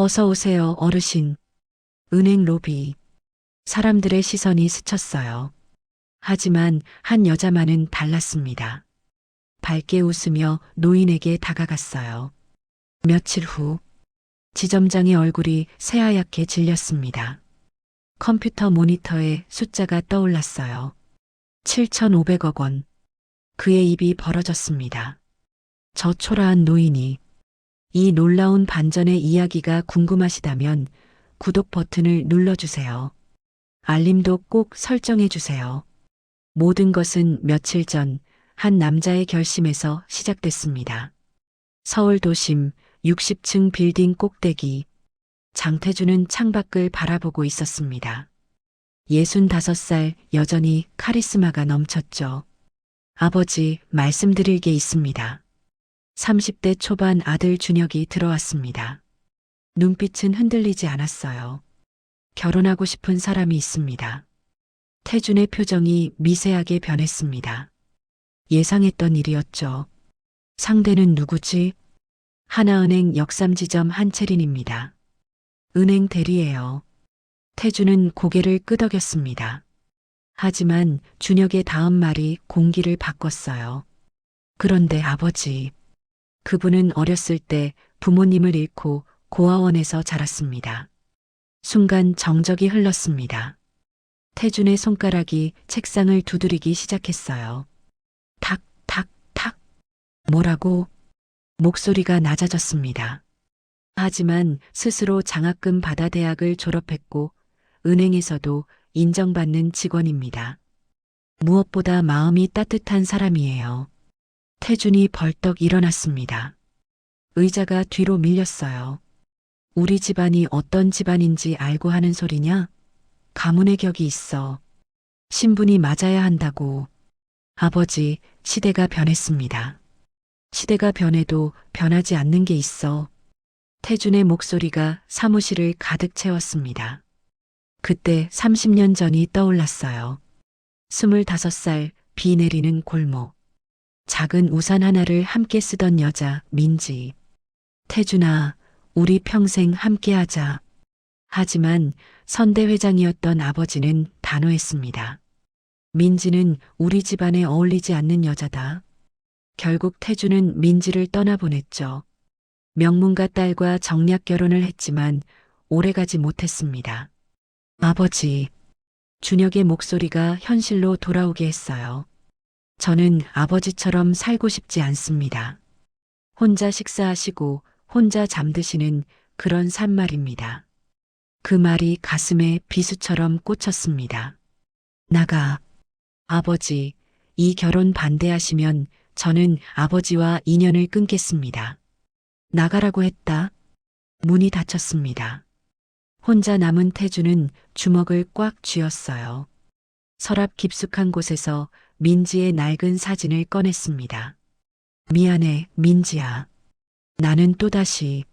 어서 오세요, 어르신. 은행 로비. 사람들의 시선이 스쳤어요. 하지만 한 여자만은 달랐습니다. 밝게 웃으며 노인에게 다가갔어요. 며칠 후 지점장의 얼굴이 새하얗게 질렸습니다. 컴퓨터 모니터에 숫자가 떠올랐어요. 7,500억 원. 그의 입이 벌어졌습니다. 저 초라한 노인이 이 놀라운 반전의 이야기가 궁금하시다면 구독 버튼을 눌러주세요. 알림도 꼭 설정해주세요. 모든 것은 며칠 전 한 남자의 결심에서 시작됐습니다. 서울 도심 60층 빌딩 꼭대기. 장태준은 창밖을 바라보고 있었습니다. 65살 여전히 카리스마가 넘쳤죠. 아버지, 말씀드릴 게 있습니다. 30대 초반 아들 준혁이 들어왔습니다. 눈빛은 흔들리지 않았어요. 결혼하고 싶은 사람이 있습니다. 태준의 표정이 미세하게 변했습니다. 예상했던 일이었죠. 상대는 누구지? 하나은행 역삼지점 한채린입니다. 은행 대리예요. 태준은 고개를 끄덕였습니다. 하지만 준혁의 다음 말이 공기를 바꿨어요. 그런데 아버지, 그분은 어렸을 때 부모님을 잃고 고아원에서 자랐습니다. 순간 정적이 흘렀습니다. 태준의 손가락이 책상을 두드리기 시작했어요. 탁, 탁, 탁. 뭐라고? 목소리가 낮아졌습니다. 하지만 스스로 장학금 받아 대학을 졸업했고 은행에서도 인정받는 직원입니다. 무엇보다 마음이 따뜻한 사람이에요. 태준이 벌떡 일어났습니다. 의자가 뒤로 밀렸어요. 우리 집안이 어떤 집안인지 알고 하는 소리냐? 가문의 격이 있어. 신분이 맞아야 한다고. 아버지, 시대가 변했습니다. 시대가 변해도 변하지 않는 게 있어. 태준의 목소리가 사무실을 가득 채웠습니다. 그때 30년 전이 떠올랐어요. 25살 비 내리는 골목. 작은 우산 하나를 함께 쓰던 여자 민지. 태준아, 우리 평생 함께하자. 하지만 선대 회장이었던 아버지는 단호했습니다. 민지는 우리 집안에 어울리지 않는 여자다. 결국 태준은 민지를 떠나보냈죠. 명문가 딸과 정략 결혼을 했지만 오래가지 못했습니다. 아버지, 준혁의 목소리가 현실로 돌아오게 했어요. 저는 아버지처럼 살고 싶지 않습니다. 혼자 식사하시고 혼자 잠드시는 그런 삶 말입니다. 그 말이 가슴에 비수처럼 꽂혔습니다. 나가. 아버지, 이 결혼 반대하시면 저는 아버지와 인연을 끊겠습니다. 나가라고 했다. 문이 닫혔습니다. 혼자 남은 태주는 주먹을 꽉 쥐었어요. 서랍 깊숙한 곳에서 민지의 낡은 사진을 꺼냈습니다. 미안해, 민지야. 나는 또다시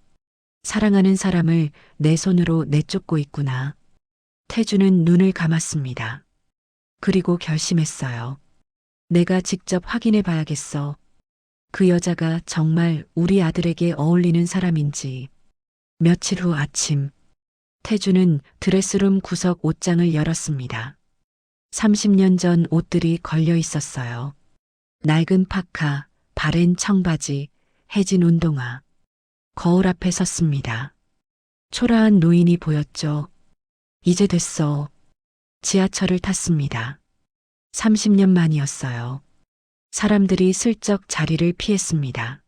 사랑하는 사람을 내 손으로 내쫓고 있구나. 태주는 눈을 감았습니다. 그리고 결심했어요. 내가 직접 확인해 봐야겠어. 그 여자가 정말 우리 아들에게 어울리는 사람인지. 며칠 후 아침, 태주는 드레스룸 구석 옷장을 열었습니다. 30년 전 옷들이 걸려 있었어요. 낡은 파카, 바랜 청바지, 해진 운동화. 거울 앞에 섰습니다. 초라한 노인이 보였죠. 이제 됐어. 지하철을 탔습니다. 30년 만이었어요. 사람들이 슬쩍 자리를 피했습니다.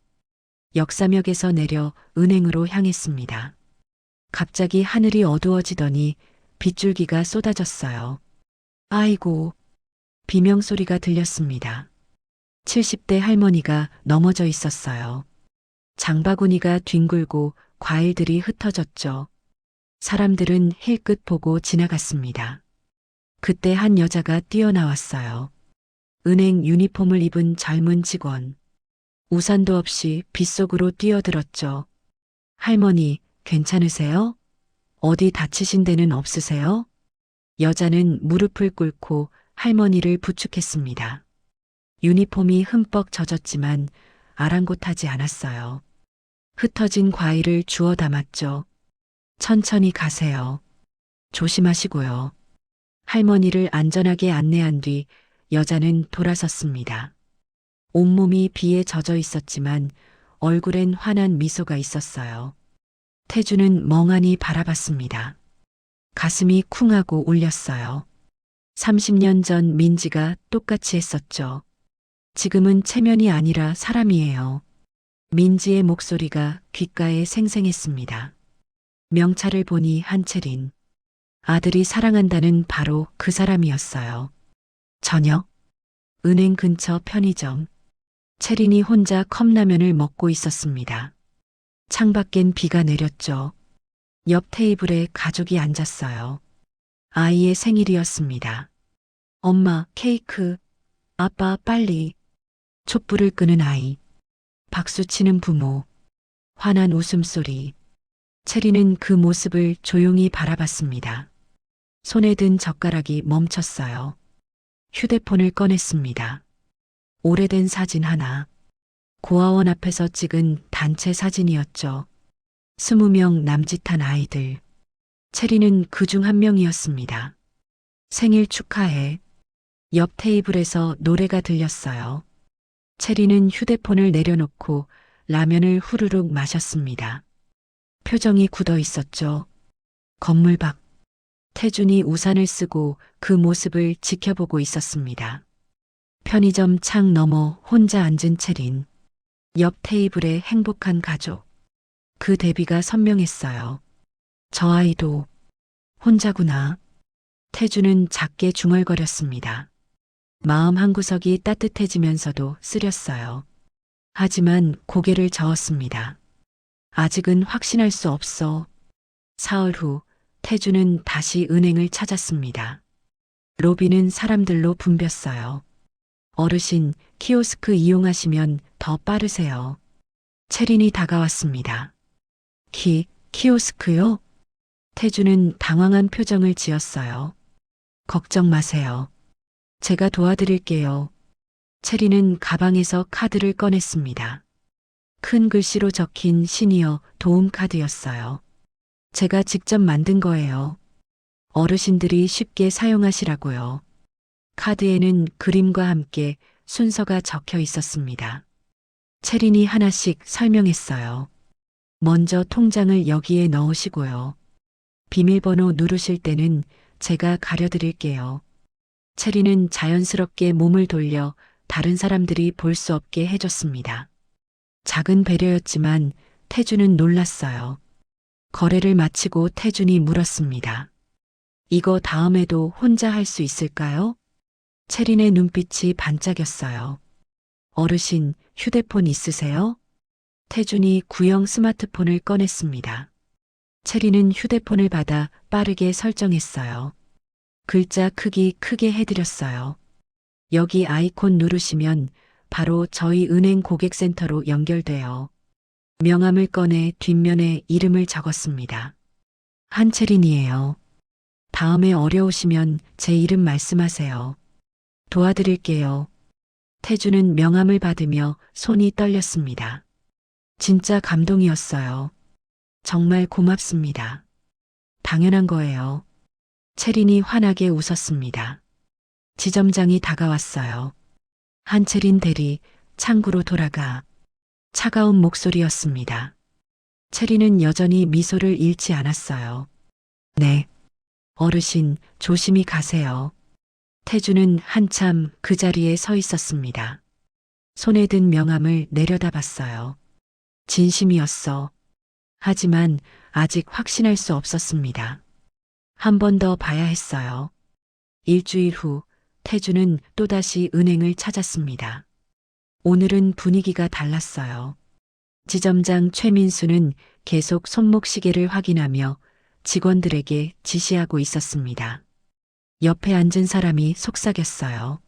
역사역에서 내려 은행으로 향했습니다. 갑자기 하늘이 어두워지더니 빗줄기가 쏟아졌어요. 아이고, 비명소리가 들렸습니다. 70대 할머니가 넘어져 있었어요. 장바구니가 뒹굴고 과일들이 흩어졌죠. 사람들은 힐끗 보고 지나갔습니다. 그때 한 여자가 뛰어나왔어요. 은행 유니폼을 입은 젊은 직원. 우산도 없이 빗속으로 뛰어들었죠. 할머니, 괜찮으세요? 어디 다치신 데는 없으세요? 여자는 무릎을 꿇고 할머니를 부축했습니다. 유니폼이 흠뻑 젖었지만 아랑곳하지 않았어요. 흩어진 과일을 주워 담았죠. 천천히 가세요. 조심하시고요. 할머니를 안전하게 안내한 뒤 여자는 돌아섰습니다. 온몸이 비에 젖어 있었지만 얼굴엔 환한 미소가 있었어요. 태주는 멍하니 바라봤습니다. 가슴이 쿵하고 울렸어요. 30년 전 민지가 똑같이 했었죠. 지금은 체면이 아니라 사람이에요. 민지의 목소리가 귓가에 생생했습니다. 명찰을 보니 한채린. 아들이 사랑한다는 바로 그 사람이었어요. 저녁, 은행 근처 편의점. 채린이 혼자 컵라면을 먹고 있었습니다. 창밖엔 비가 내렸죠. 옆 테이블에 가족이 앉았어요. 아이의 생일이었습니다. 엄마, 케이크. 아빠, 빨리. 촛불을 끄는 아이. 박수치는 부모. 환한 웃음소리. 채리는 그 모습을 조용히 바라봤습니다. 손에 든 젓가락이 멈췄어요. 휴대폰을 꺼냈습니다. 오래된 사진 하나. 고아원 앞에서 찍은 단체 사진이었죠. 20명 남짓한 아이들. 채리는 그 중 한 명이었습니다. 생일 축하해. 옆 테이블에서 노래가 들렸어요. 채리는 휴대폰을 내려놓고 라면을 후루룩 마셨습니다. 표정이 굳어 있었죠. 건물 밖. 태준이 우산을 쓰고 그 모습을 지켜보고 있었습니다. 편의점 창 너머 혼자 앉은 채린. 옆 테이블에 행복한 가족. 그 대비가 선명했어요. 저 아이도 혼자구나. 태주는 작게 중얼거렸습니다. 마음 한구석이 따뜻해지면서도 쓰렸어요. 하지만 고개를 저었습니다. 아직은 확신할 수 없어. 사흘 후 태주는 다시 은행을 찾았습니다. 로비는 사람들로 붐볐어요. 어르신, 키오스크 이용하시면 더 빠르세요. 채린이 다가왔습니다. 키오스크요? 태주는 당황한 표정을 지었어요. 걱정 마세요. 제가 도와드릴게요. 채린은 가방에서 카드를 꺼냈습니다. 큰 글씨로 적힌 시니어 도움 카드였어요. 제가 직접 만든 거예요. 어르신들이 쉽게 사용하시라고요. 카드에는 그림과 함께 순서가 적혀 있었습니다. 채린이 하나씩 설명했어요. 먼저 통장을 여기에 넣으시고요. 비밀번호 누르실 때는 제가 가려드릴게요. 채린은 자연스럽게 몸을 돌려 다른 사람들이 볼 수 없게 해줬습니다. 작은 배려였지만 태준은 놀랐어요. 거래를 마치고 태준이 물었습니다. 이거 다음에도 혼자 할 수 있을까요? 채린의 눈빛이 반짝였어요. 어르신, 휴대폰 있으세요? 태준이 구형 스마트폰을 꺼냈습니다. 채린은 휴대폰을 받아 빠르게 설정했어요. 글자 크기 크게 해드렸어요. 여기 아이콘 누르시면 바로 저희 은행 고객센터로 연결돼요. 명함을 꺼내 뒷면에 이름을 적었습니다. 한채린이에요. 다음에 어려우시면 제 이름 말씀하세요. 도와드릴게요. 태주는 명함을 받으며 손이 떨렸습니다. 진짜 감동이었어요. 정말 고맙습니다. 당연한 거예요. 채린이 환하게 웃었습니다. 지점장이 다가왔어요. 한채린 대리, 창구로 돌아가. 차가운 목소리였습니다. 채린은 여전히 미소를 잃지 않았어요. 네. 어르신, 조심히 가세요. 태주는 한참 그 자리에 서 있었습니다. 손에 든 명함을 내려다봤어요. 진심이었어. 하지만 아직 확신할 수 없었습니다. 한 번 더 봐야 했어요. 일주일 후 태주는 또다시 은행을 찾았습니다. 오늘은 분위기가 달랐어요. 지점장 최민수는 계속 손목시계를 확인하며 직원들에게 지시하고 있었습니다. 옆에 앉은 사람이 속삭였어요.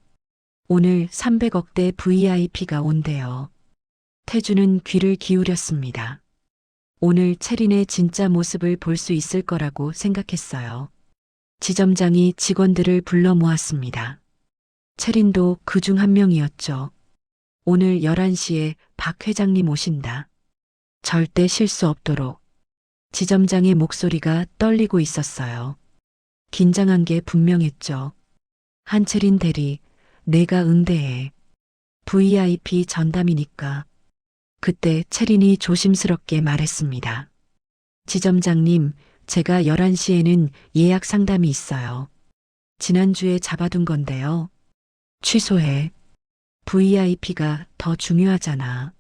오늘 300억대 VIP가 온대요. 태주는 귀를 기울였습니다. 오늘 채린의 진짜 모습을 볼 수 있을 거라고 생각했어요. 지점장이 직원들을 불러 모았습니다. 채린도 그 중 한 명이었죠. 오늘 11시에 박 회장님 오신다. 절대 실수 없도록. 지점장의 목소리가 떨리고 있었어요. 긴장한 게 분명했죠. 한채린 대리, 내가 응대해. VIP 전담이니까. 그때 채린이 조심스럽게 말했습니다. 지점장님, 제가 11시에는 예약 상담이 있어요. 지난주에 잡아둔 건데요. 취소해. VIP가 더 중요하잖아.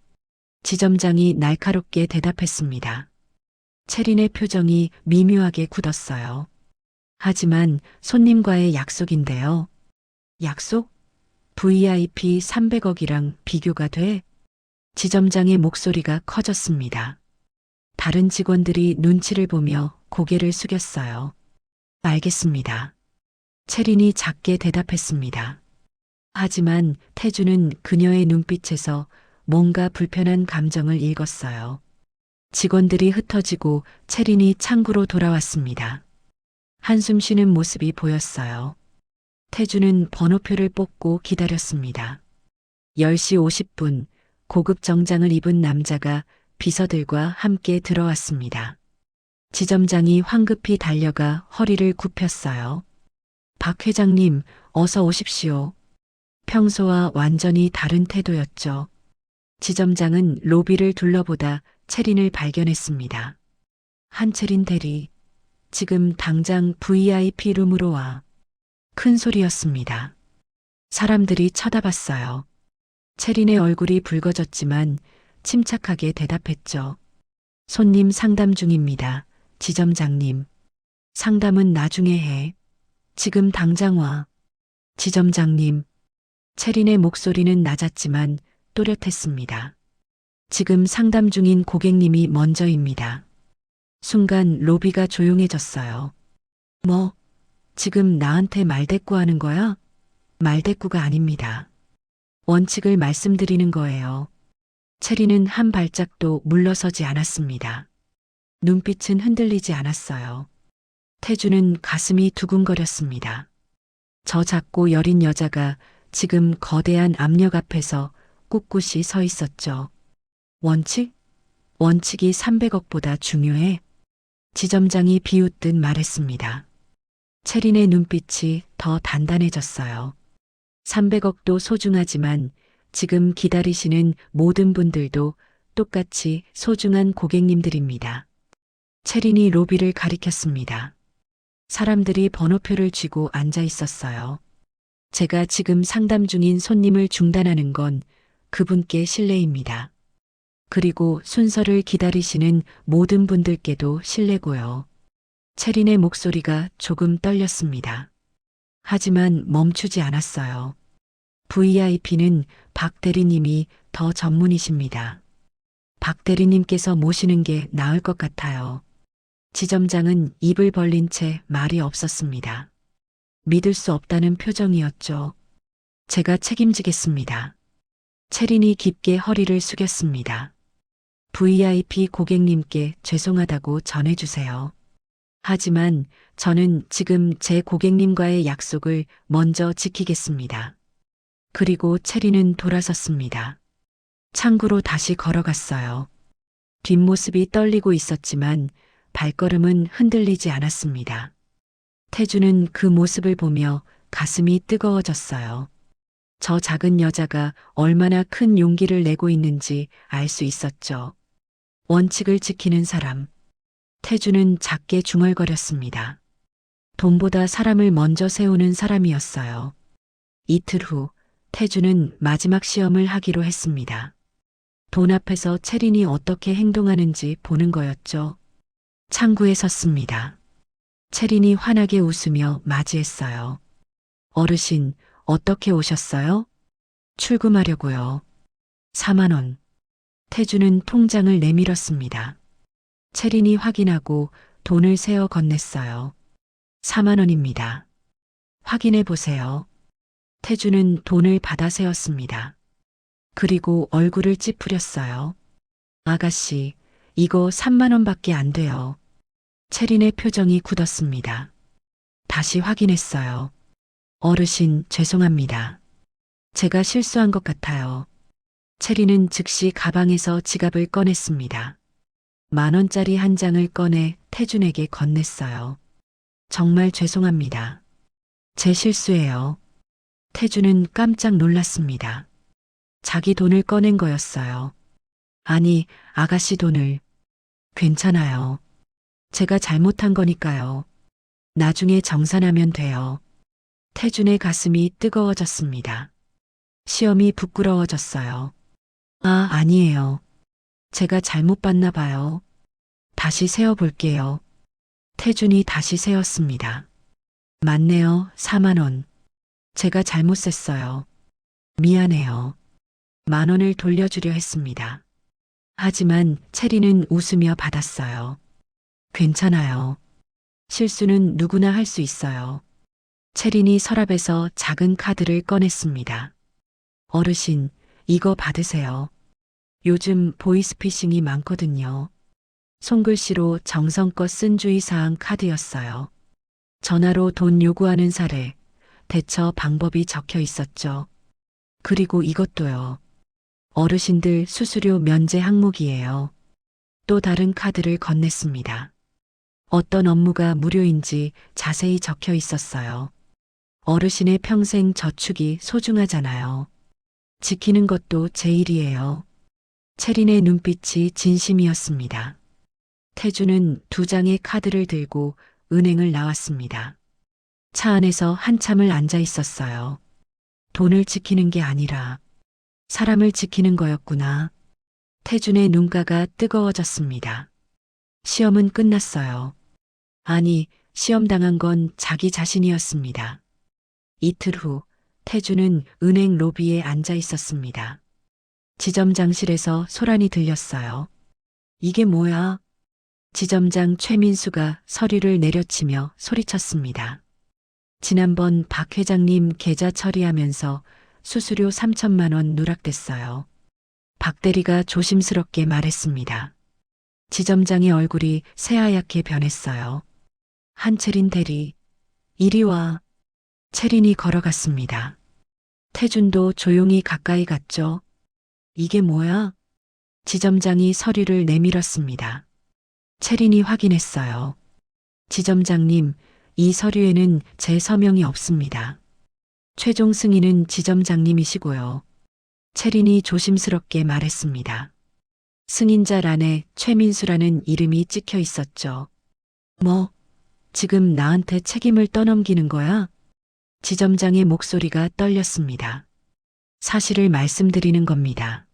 지점장이 날카롭게 대답했습니다. 채린의 표정이 미묘하게 굳었어요. 하지만 손님과의 약속인데요. 약속? VIP 300억이랑 비교가 돼? 지점장의 목소리가 커졌습니다. 다른 직원들이 눈치를 보며 고개를 숙였어요. 알겠습니다. 채린이 작게 대답했습니다. 하지만 태주는 그녀의 눈빛에서 뭔가 불편한 감정을 읽었어요. 직원들이 흩어지고 채린이 창구로 돌아왔습니다. 한숨 쉬는 모습이 보였어요. 태주는 번호표를 뽑고 기다렸습니다. 10시 50분 고급 정장을 입은 남자가 비서들과 함께 들어왔습니다. 지점장이 황급히 달려가 허리를 굽혔어요. 박 회장님, 어서 오십시오. 평소와 완전히 다른 태도였죠. 지점장은 로비를 둘러보다 채린을 발견했습니다. 한채린 대리, 지금 당장 VIP 룸으로 와. 큰 소리였습니다. 사람들이 쳐다봤어요. 채린의 얼굴이 붉어졌지만 침착하게 대답했죠. 손님 상담 중입니다. 지점장님. 상담은 나중에 해. 지금 당장 와. 지점장님. 채린의 목소리는 낮았지만 또렷했습니다. 지금 상담 중인 고객님이 먼저입니다. 순간 로비가 조용해졌어요. 뭐, 지금 나한테 말대꾸하는 거야? 말대꾸가 아닙니다. 원칙을 말씀드리는 거예요. 채린은 한 발짝도 물러서지 않았습니다. 눈빛은 흔들리지 않았어요. 태주는 가슴이 두근거렸습니다. 저 작고 여린 여자가 지금 거대한 압력 앞에서 꿋꿋이 서 있었죠. 원칙? 원칙이 300억보다 중요해? 지점장이 비웃듯 말했습니다. 채린의 눈빛이 더 단단해졌어요. 300억도 소중하지만 지금 기다리시는 모든 분들도 똑같이 소중한 고객님들입니다. 채린이 로비를 가리켰습니다. 사람들이 번호표를 쥐고 앉아 있었어요. 제가 지금 상담 중인 손님을 중단하는 건 그분께 실례입니다. 그리고 순서를 기다리시는 모든 분들께도 실례고요. 채린의 목소리가 조금 떨렸습니다. 하지만 멈추지 않았어요. VIP는 박 대리님이 더 전문이십니다. 박 대리님께서 모시는 게 나을 것 같아요. 지점장은 입을 벌린 채 말이 없었습니다. 믿을 수 없다는 표정이었죠. 제가 책임지겠습니다. 채린이 깊게 허리를 숙였습니다. VIP 고객님께 죄송하다고 전해주세요. 하지만 저는 지금 제 고객님과의 약속을 먼저 지키겠습니다. 그리고 채린은 돌아섰습니다. 창구로 다시 걸어갔어요. 뒷모습이 떨리고 있었지만 발걸음은 흔들리지 않았습니다. 태주는 그 모습을 보며 가슴이 뜨거워졌어요. 저 작은 여자가 얼마나 큰 용기를 내고 있는지 알 수 있었죠. 원칙을 지키는 사람. 태주는 작게 중얼거렸습니다. 돈보다 사람을 먼저 세우는 사람이었어요. 이틀 후 태주는 마지막 시험을 하기로 했습니다. 돈 앞에서 채린이 어떻게 행동하는지 보는 거였죠. 창구에 섰습니다. 채린이 환하게 웃으며 맞이했어요. 어르신, 어떻게 오셨어요? 출금하려고요. 4만 원. 태주는 통장을 내밀었습니다. 채린이 확인하고 돈을 세어 건넸어요. 4만 원입니다. 확인해 보세요. 태주는 돈을 받아 세었습니다. 그리고 얼굴을 찌푸렸어요. 아가씨, 이거 3만 원밖에 안 돼요. 채린의 표정이 굳었습니다. 다시 확인했어요. 어르신, 죄송합니다. 제가 실수한 것 같아요. 채린은 즉시 가방에서 지갑을 꺼냈습니다. 10,000원짜리 한 장을 꺼내 태준에게 건넸어요. 정말 죄송합니다. 제 실수예요. 태준은 깜짝 놀랐습니다. 자기 돈을 꺼낸 거였어요. 아니, 아가씨 돈을. 괜찮아요. 제가 잘못한 거니까요. 나중에 정산하면 돼요. 태준의 가슴이 뜨거워졌습니다. 시험이 부끄러워졌어요. 아, 아니에요. 제가 잘못 봤나 봐요. 다시 세어볼게요. 태준이 다시 세었습니다. 맞네요. 4만 원. 제가 잘못 셌어요. 미안해요. 10,000원을 돌려주려 했습니다. 하지만 체리는 웃으며 받았어요. 괜찮아요. 실수는 누구나 할 수 있어요. 체린이 서랍에서 작은 카드를 꺼냈습니다. 어르신, 이거 받으세요. 요즘 보이스피싱이 많거든요. 손글씨로 정성껏 쓴 주의사항 카드였어요. 전화로 돈 요구하는 사례, 대처 방법이 적혀 있었죠. 그리고 이것도요. 어르신들 수수료 면제 항목이에요. 또 다른 카드를 건넸습니다. 어떤 업무가 무료인지 자세히 적혀 있었어요. 어르신의 평생 저축이 소중하잖아요. 지키는 것도 제 일이에요. 체린의 눈빛이 진심이었습니다. 태주는 2장의 카드를 들고 은행을 나왔습니다. 차 안에서 한참을 앉아 있었어요. 돈을 지키는 게 아니라 사람을 지키는 거였구나. 태준의 눈가가 뜨거워졌습니다. 시험은 끝났어요. 아니, 시험 당한 건 자기 자신이었습니다. 이틀 후, 태준은 은행 로비에 앉아 있었습니다. 지점장실에서 소란이 들렸어요. 이게 뭐야? 지점장 최민수가 서류를 내려치며 소리쳤습니다. 지난번 박 회장님 계좌 처리하면서 수수료 3천만 원 누락됐어요. 박 대리가 조심스럽게 말했습니다. 지점장의 얼굴이 새하얗게 변했어요. 한채린 대리, 이리 와. 채린이 걸어갔습니다. 태준도 조용히 가까이 갔죠. 이게 뭐야? 지점장이 서류를 내밀었습니다. 채린이 확인했어요. 지점장님, 이 서류에는 제 서명이 없습니다. 최종 승인은 지점장님이시고요. 채린이 조심스럽게 말했습니다. 승인자란에 최민수라는 이름이 찍혀 있었죠. 뭐, 지금 나한테 책임을 떠넘기는 거야? 지점장의 목소리가 떨렸습니다. 사실을 말씀드리는 겁니다.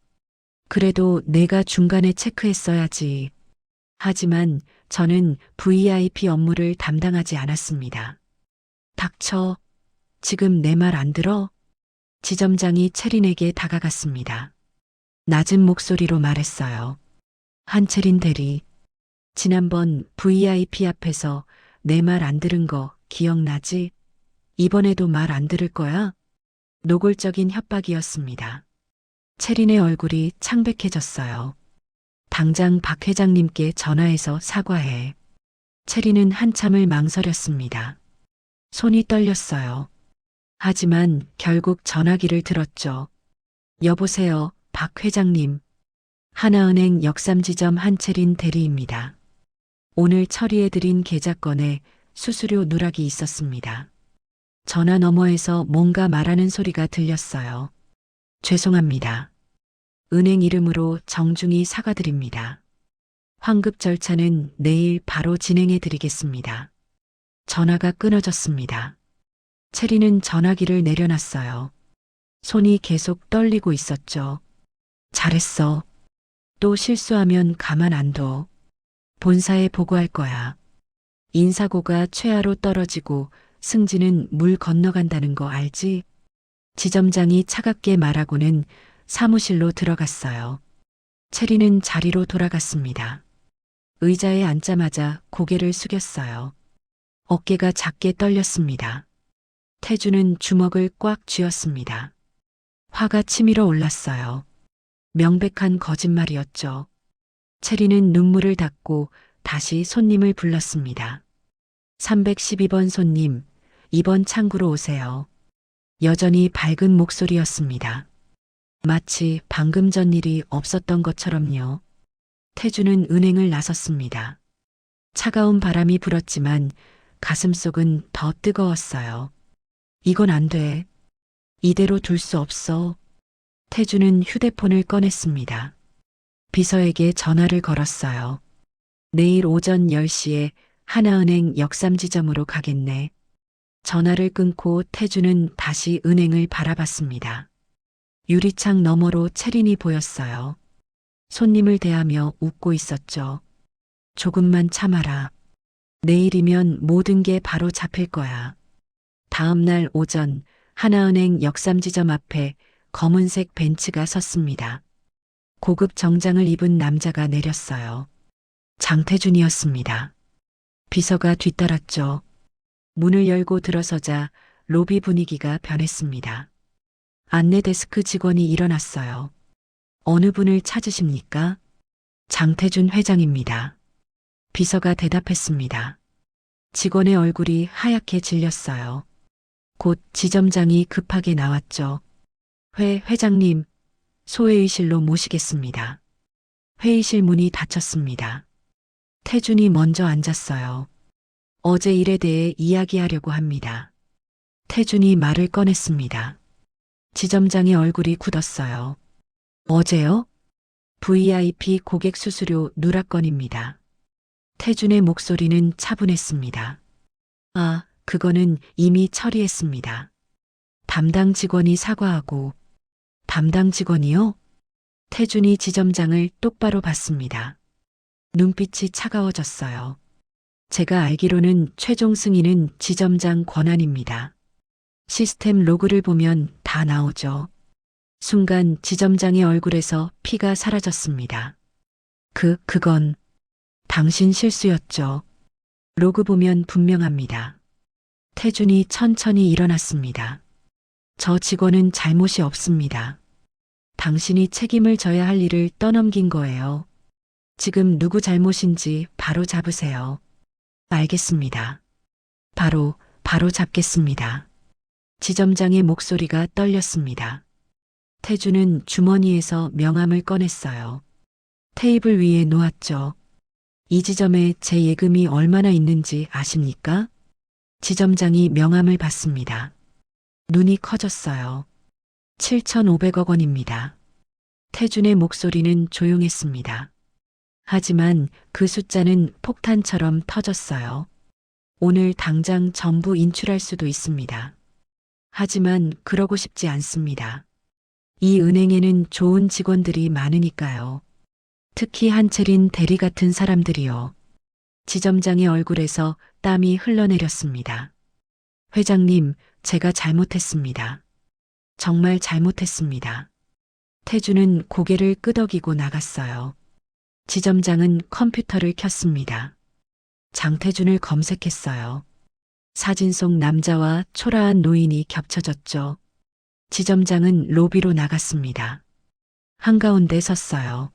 그래도 내가 중간에 체크했어야지. 하지만 저는 VIP 업무를 담당하지 않았습니다. 닥쳐. 지금 내 말 안 들어? 지점장이 채린에게 다가갔습니다. 낮은 목소리로 말했어요. 한채린 대리. 지난번 VIP 앞에서 내 말 안 들은 거 기억나지? 이번에도 말 안 들을 거야? 노골적인 협박이었습니다. 채린의 얼굴이 창백해졌어요. 당장 박 회장님께 전화해서 사과해. 채린은 한참을 망설였습니다. 손이 떨렸어요. 하지만 결국 전화기를 들었죠. 여보세요, 박 회장님. 하나은행 역삼지점 한채린 대리입니다. 오늘 처리해드린 계좌건에 수수료 누락이 있었습니다. 전화 너머에서 뭔가 말하는 소리가 들렸어요. 죄송합니다. 은행 이름으로 정중히 사과드립니다. 환급 절차는 내일 바로 진행해 드리겠습니다. 전화가 끊어졌습니다. 채리는 전화기를 내려놨어요. 손이 계속 떨리고 있었죠. 잘했어. 또 실수하면 가만 안 둬. 본사에 보고할 거야. 인사고가 최하로 떨어지고 승진은 물 건너간다는 거 알지? 지점장이 차갑게 말하고는 사무실로 들어갔어요. 채리는 자리로 돌아갔습니다. 의자에 앉자마자 고개를 숙였어요. 어깨가 작게 떨렸습니다. 태주는 주먹을 꽉 쥐었습니다. 화가 치밀어 올랐어요. 명백한 거짓말이었죠. 채리는 눈물을 닦고 다시 손님을 불렀습니다. 312번 손님, 이번 창구로 오세요. 여전히 밝은 목소리였습니다. 마치 방금 전 일이 없었던 것처럼요. 태주는 은행을 나섰습니다. 차가운 바람이 불었지만 가슴속은 더 뜨거웠어요. 이건 안 돼. 이대로 둘 수 없어. 태주는 휴대폰을 꺼냈습니다. 비서에게 전화를 걸었어요. 내일 오전 10시에 하나은행 역삼지점으로 가겠네. 전화를 끊고 태주는 다시 은행을 바라봤습니다. 유리창 너머로 채린이 보였어요. 손님을 대하며 웃고 있었죠. 조금만 참아라. 내일이면 모든 게 바로 잡힐 거야. 다음 날 오전 하나은행 역삼지점 앞에 검은색 벤츠가 섰습니다. 고급 정장을 입은 남자가 내렸어요. 장태준이었습니다. 비서가 뒤따랐죠. 문을 열고 들어서자 로비 분위기가 변했습니다. 안내 데스크 직원이 일어났어요. 어느 분을 찾으십니까? 장태준 회장입니다. 비서가 대답했습니다. 직원의 얼굴이 하얗게 질렸어요. 곧 지점장이 급하게 나왔죠. 회장님, 소회의실로 모시겠습니다. 회의실 문이 닫혔습니다. 태준이 먼저 앉았어요. 어제 일에 대해 이야기하려고 합니다. 태준이 말을 꺼냈습니다. 지점장의 얼굴이 굳었어요. 어제요? VIP 고객 수수료 누락건입니다. 태준의 목소리는 차분했습니다. 아, 그거는 이미 처리했습니다. 담당 직원이 사과하고. 담당 직원이요? 태준이 지점장을 똑바로 봤습니다. 눈빛이 차가워졌어요. 제가 알기로는 최종 승인은 지점장 권한입니다. 시스템 로그를 보면 다 나오죠. 순간 지점장의 얼굴에서 피가 사라졌습니다. 그건 당신 실수였죠. 로그 보면 분명합니다. 태준이 천천히 일어났습니다. 저 직원은 잘못이 없습니다. 당신이 책임을 져야 할 일을 떠넘긴 거예요. 지금 누구 잘못인지 바로 잡으세요. 알겠습니다. 바로 잡겠습니다. 지점장의 목소리가 떨렸습니다. 태주는 주머니에서 명함을 꺼냈어요. 테이블 위에 놓았죠. 이 지점에 제 예금이 얼마나 있는지 아십니까? 지점장이 명함을 받습니다. 눈이 커졌어요. 7,500억 원입니다. 태준의 목소리는 조용했습니다. 하지만 그 숫자는 폭탄처럼 터졌어요. 오늘 당장 전부 인출할 수도 있습니다. 하지만 그러고 싶지 않습니다. 이 은행에는 좋은 직원들이 많으니까요. 특히 한채린 대리 같은 사람들이요. 지점장의 얼굴에서 땀이 흘러내렸습니다. 회장님, 제가 잘못했습니다. 정말 잘못했습니다. 태주는 고개를 끄덕이고 나갔어요. 지점장은 컴퓨터를 켰습니다. 장태준을 검색했어요. 사진 속 남자와 초라한 노인이 겹쳐졌죠. 지점장은 로비로 나갔습니다. 한가운데 섰어요.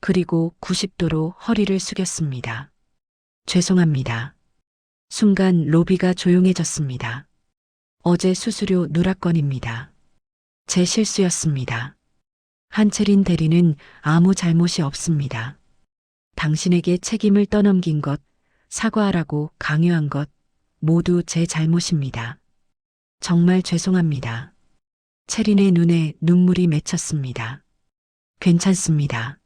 그리고 90도로 허리를 숙였습니다. 죄송합니다. 순간 로비가 조용해졌습니다. 어제 수수료 누락건입니다. 제 실수였습니다. 한채린 대리는 아무 잘못이 없습니다. 당신에게 책임을 떠넘긴 것, 사과하라고 강요한 것, 모두 제 잘못입니다. 정말 죄송합니다. 채린의 눈에 눈물이 맺혔습니다. 괜찮습니다.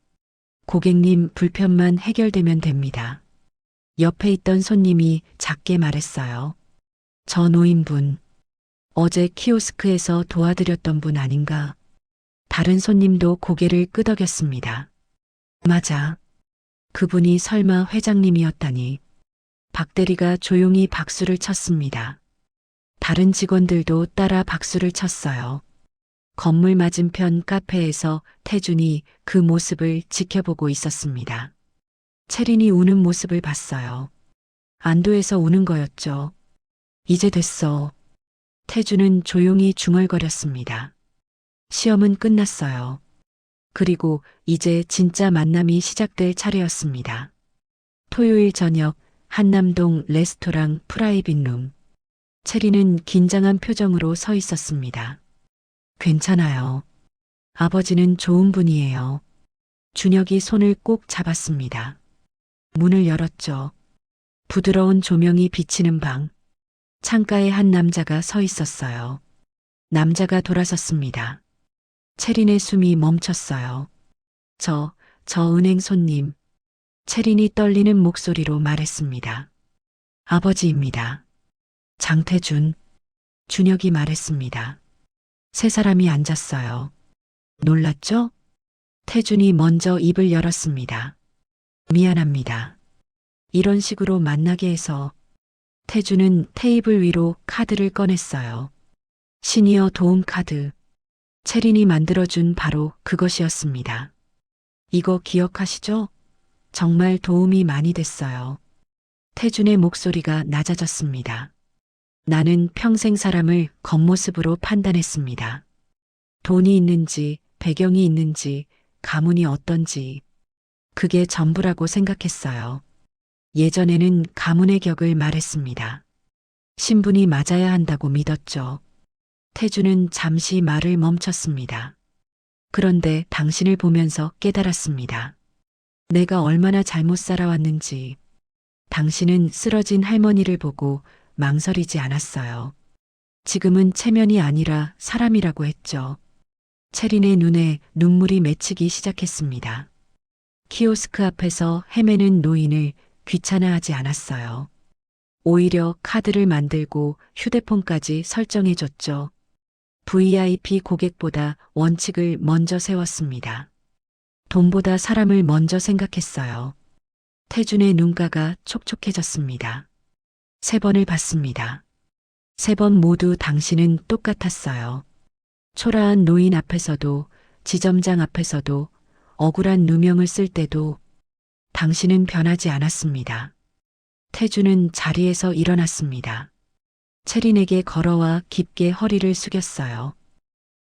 고객님 불편만 해결되면 됩니다. 옆에 있던 손님이 작게 말했어요. 저 노인분, 어제 키오스크에서 도와드렸던 분 아닌가? 다른 손님도 고개를 끄덕였습니다. 맞아. 그분이 설마 회장님이었다니. 박 대리가 조용히 박수를 쳤습니다. 다른 직원들도 따라 박수를 쳤어요. 건물 맞은편 카페에서 태준이 그 모습을 지켜보고 있었습니다. 채린이 우는 모습을 봤어요. 안도해서 우는 거였죠. 이제 됐어. 태준은 조용히 중얼거렸습니다. 시험은 끝났어요. 그리고 이제 진짜 만남이 시작될 차례였습니다. 토요일 저녁 한남동 레스토랑 프라이빗룸. 채리는 긴장한 표정으로 서 있었습니다. 괜찮아요. 아버지는 좋은 분이에요. 준혁이 손을 꼭 잡았습니다. 문을 열었죠. 부드러운 조명이 비치는 방. 창가에 한 남자가 서 있었어요. 남자가 돌아섰습니다. 채린의 숨이 멈췄어요. 저 은행 손님. 채린이 떨리는 목소리로 말했습니다. 아버지입니다. 장태준. 준혁이 말했습니다. 세 사람이 앉았어요. 놀랐죠? 태준이 먼저 입을 열었습니다. 미안합니다. 이런 식으로 만나게 해서. 태준은 테이블 위로 카드를 꺼냈어요. 시니어 도움 카드. 채린이 만들어준 바로 그것이었습니다. 이거 기억하시죠? 정말 도움이 많이 됐어요. 태준의 목소리가 낮아졌습니다. 나는 평생 사람을 겉모습으로 판단했습니다. 돈이 있는지, 배경이 있는지, 가문이 어떤지. 그게 전부라고 생각했어요. 예전에는 가문의 격을 말했습니다. 신분이 맞아야 한다고 믿었죠. 태주는 잠시 말을 멈췄습니다. 그런데 당신을 보면서 깨달았습니다. 내가 얼마나 잘못 살아왔는지. 당신은 쓰러진 할머니를 보고 망설이지 않았어요. 지금은 체면이 아니라 사람이라고 했죠. 채린의 눈에 눈물이 맺히기 시작했습니다. 키오스크 앞에서 헤매는 노인을 귀찮아하지 않았어요. 오히려 카드를 만들고 휴대폰까지 설정해줬죠. VIP 고객보다 원칙을 먼저 세웠습니다. 돈보다 사람을 먼저 생각했어요. 태준의 눈가가 촉촉해졌습니다. 3번을 봤습니다. 3번 모두 당신은 똑같았어요. 초라한 노인 앞에서도, 지점장 앞에서도, 억울한 누명을 쓸 때도 당신은 변하지 않았습니다. 태준은 자리에서 일어났습니다. 채린에게 걸어와 깊게 허리를 숙였어요.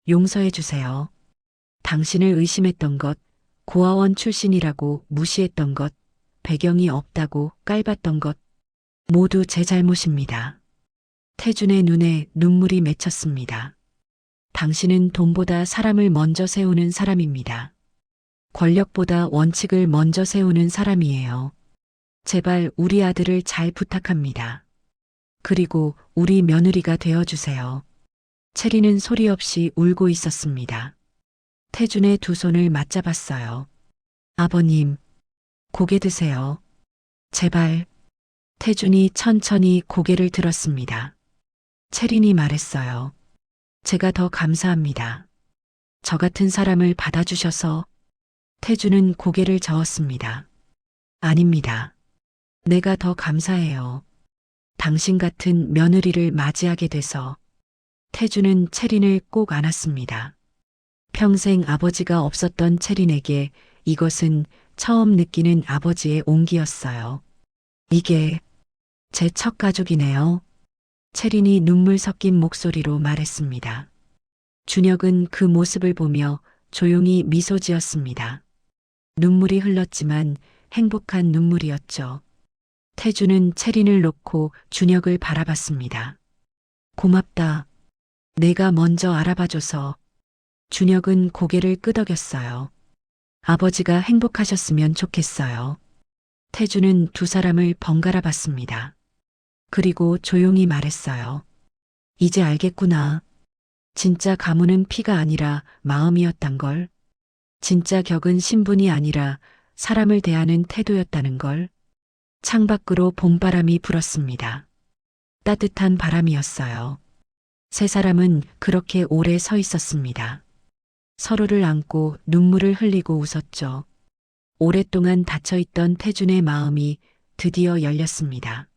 용서해 주세요. 당신을 의심했던 것, 고아원 출신이라고 무시했던 것, 배경이 없다고 깔봤던 것, 모두 제 잘못입니다. 태준의 눈에 눈물이 맺혔습니다. 당신은 돈보다 사람을 먼저 세우는 사람입니다. 권력보다 원칙을 먼저 세우는 사람이에요. 제발 우리 아들을 잘 부탁합니다. 그리고 우리 며느리가 되어주세요. 채리는 소리 없이 울고 있었습니다. 태준의 두 손을 맞잡았어요. 아버님, 고개 드세요. 제발. 태준이 천천히 고개를 들었습니다. 채린이 말했어요. 제가 더 감사합니다. 저 같은 사람을 받아주셔서. 태준은 고개를 저었습니다. 아닙니다. 내가 더 감사해요. 당신 같은 며느리를 맞이하게 돼서. 태준은 채린을 꼭 안았습니다. 평생 아버지가 없었던 채린에게 이것은 처음 느끼는 아버지의 온기였어요. 이게 제 첫 가족이네요. 채린이 눈물 섞인 목소리로 말했습니다. 준혁은 그 모습을 보며 조용히 미소 지었습니다. 눈물이 흘렀지만 행복한 눈물이었죠. 태준은 채린을 놓고 준혁을 바라봤습니다. 고맙다. 내가 먼저 알아봐줘서. 준혁은 고개를 끄덕였어요. 아버지가 행복하셨으면 좋겠어요. 태준은 두 사람을 번갈아 봤습니다. 그리고 조용히 말했어요. 이제 알겠구나. 진짜 가문은 피가 아니라 마음이었단 걸. 진짜 격은 신분이 아니라 사람을 대하는 태도였다는 걸. 창밖으로 봄바람이 불었습니다. 따뜻한 바람이었어요. 세 사람은 그렇게 오래 서 있었습니다. 서로를 안고 눈물을 흘리고 웃었죠. 오랫동안 닫혀있던 태준의 마음이 드디어 열렸습니다.